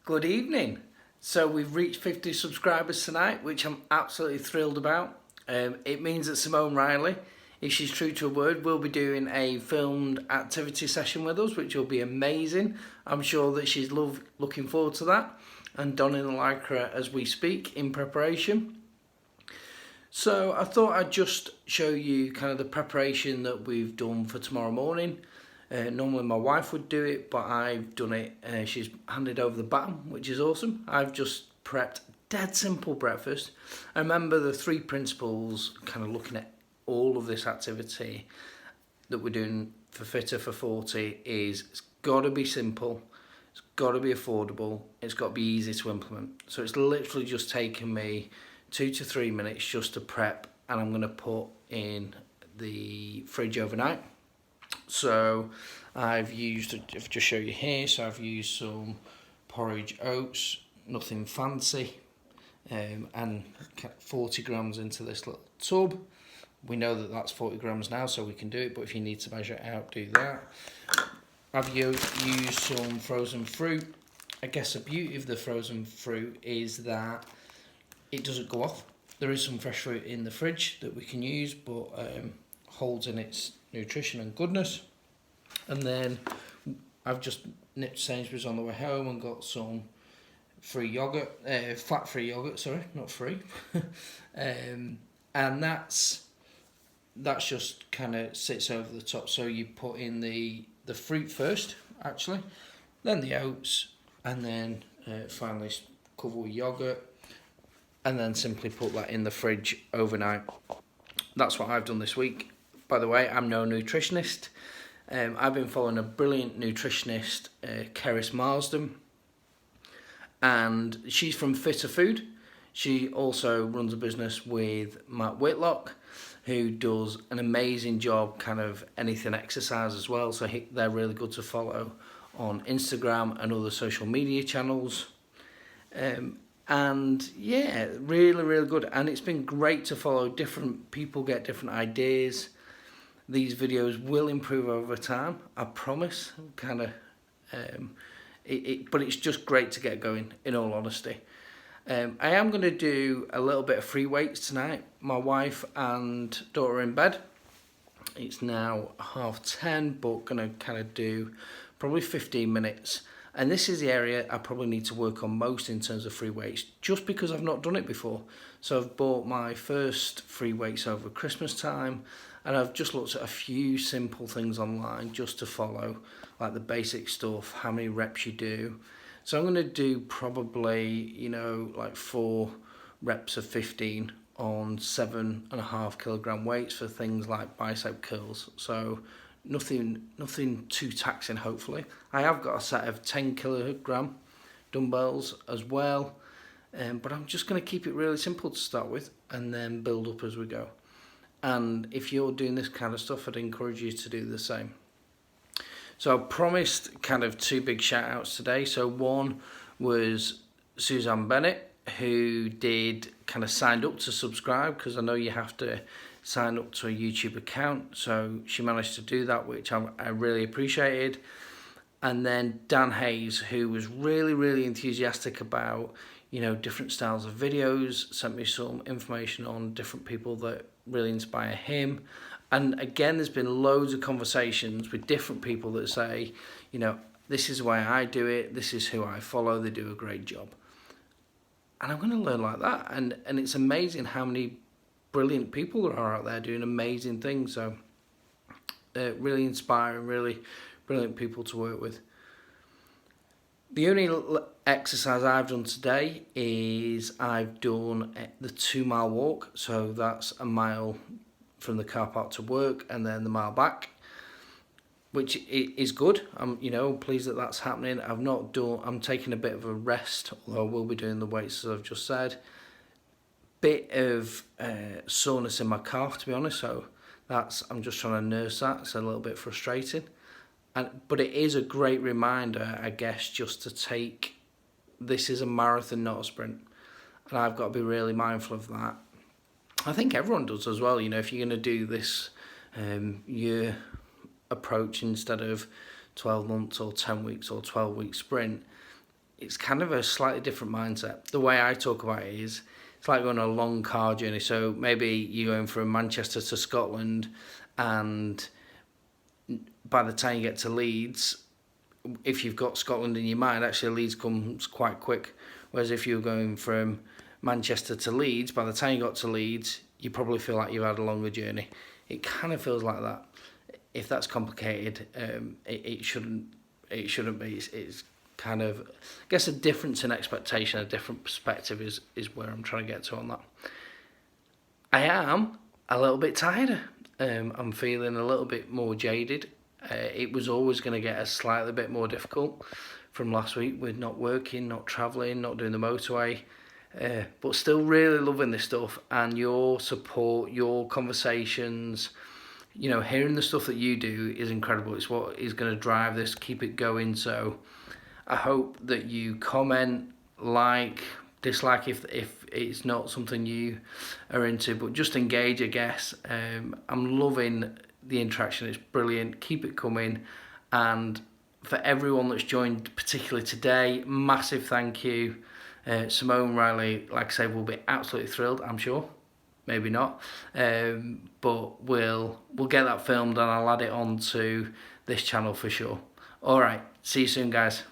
Good evening. So we've reached 50 subscribers tonight, which I'm absolutely thrilled about. It means that Simone Riley, if she's true to her word, will be doing a filmed activity session with us, which will be amazing. I'm sure that she's looking forward to that and donning the lycra as we speak in preparation. So I thought I'd just show you kind of the preparation that we've done for tomorrow morning. Normally my wife would do it, but I've done it. She's handed over the baton, which is awesome. I've just prepped dead simple breakfast. I remember the three principles, kind of looking at all of this activity that we're doing for Fitter for 40 is it's got to be simple, it's got to be affordable, it's got to be easy to implement. So it's literally just taken me 2 to 3 minutes just to prep, and I'm going to put in the fridge overnight. So I've used, if I just show you here, so I've used some porridge oats, nothing fancy, and 40 grams into this little tub. We know that that's 40 grams now, so we can do it, but if you need to measure it out, do that. I've used some frozen fruit. I guess the beauty of the frozen fruit is that it doesn't go off. There is some fresh fruit in the fridge that we can use, but holds in its nutrition and goodness. And then I've just nipped Sainsbury's on the way home and got some free yogurt, fat-free yogurt, sorry, not free. And that's just kind of sits over the top. So you put in the fruit first, actually, then the oats, and then finally cover with yogurt, and then simply put that in the fridge overnight. That's what I've done this week. By the way, I'm no nutritionist. I've been following a brilliant nutritionist, Keris Marsden, and she's from Fitter Food. She also runs a business with Matt Whitlock, who does an amazing job, kind of anything exercise as well. So they're really good to follow on Instagram and other social media channels. And yeah, really good. And it's been great to follow different people, get different ideas. These videos will improve over time, I promise. Kind of, but it's just great to get going, in all honesty. I am going to do a little bit of free weights tonight. My wife and daughter are in bed. It's now 10:30, but going to kind of do probably 15 minutes. And this is the area I probably need to work on most in terms of free weights, just because I've not done it before. So I've bought my first free weights over Christmas time, and I've just looked at a few simple things online just to follow, like the basic stuff, how many reps you do. So I'm going to do probably, like 4 reps of 15 on 7.5 kilogram weights for things like bicep curls. So nothing too taxing, hopefully. I have got a set of 10 kilogram dumbbells as well, but I'm just going to keep it really simple to start with and then build up as we go. And if you're doing this kind of stuff, I'd encourage you to do the same. So I promised kind of 2 big shout outs today. So one was Suzanne Bennett, who signed up to subscribe, because I know you have to sign up to a YouTube account. So she managed to do that, which I really appreciated. And then Dan Hayes, who was really enthusiastic about, different styles of videos, sent me some information on different people that really inspire him. And again, there's been loads of conversations with different people that say, this is the way I do it, this is who I follow, they do a great job. And I'm going to learn like that. And it's amazing how many brilliant people there are out there doing amazing things. So really inspiring, really brilliant people to work with. The only exercise I've done today is I've done the 2-mile walk. So that's a mile from the car park to work and then the mile back, which is good. I'm pleased that that's happening. I'm taking a bit of a rest, although I will be doing the weights as I've just said. Bit of soreness in my calf, to be honest, so I'm just trying to nurse that. It's a little bit frustrating, but it is a great reminder, I guess, just to take, this is a marathon, not a sprint, and I've got to be really mindful of that. I think everyone does as well. If you're going to do this year approach instead of 12 months or 10 weeks or 12-week sprint, it's kind of a slightly different mindset. The way I talk about it is, it's like going on a long car journey. So maybe you're going from Manchester to Scotland, and by the time you get to Leeds, if you've got Scotland in your mind, actually Leeds comes quite quick. Whereas if you're going from Manchester to Leeds, by the time you got to Leeds, you probably feel like you've had a longer journey. It kind of feels like that. If that's complicated, it shouldn't be. It's kind of, I guess, a difference in expectation, a different perspective is where I'm trying to get to on that. I am a little bit tired. I'm feeling a little bit more jaded. It was always going to get a slightly bit more difficult from last week with not working, not travelling, not doing the motorway. But still really loving this stuff, and your support, your conversations, hearing the stuff that you do is incredible. It's what is going to drive this, keep it going. So I hope that you comment, like, dislike if it's not something you are into, but just engage, I guess. I'm loving the interaction. It's brilliant. Keep it coming. And for everyone that's joined, particularly today, massive thank you. Simone Riley, like I say, will be absolutely thrilled, I'm sure. Maybe not, but we'll get that filmed and I'll add it onto this channel for sure. All right, see you soon, guys.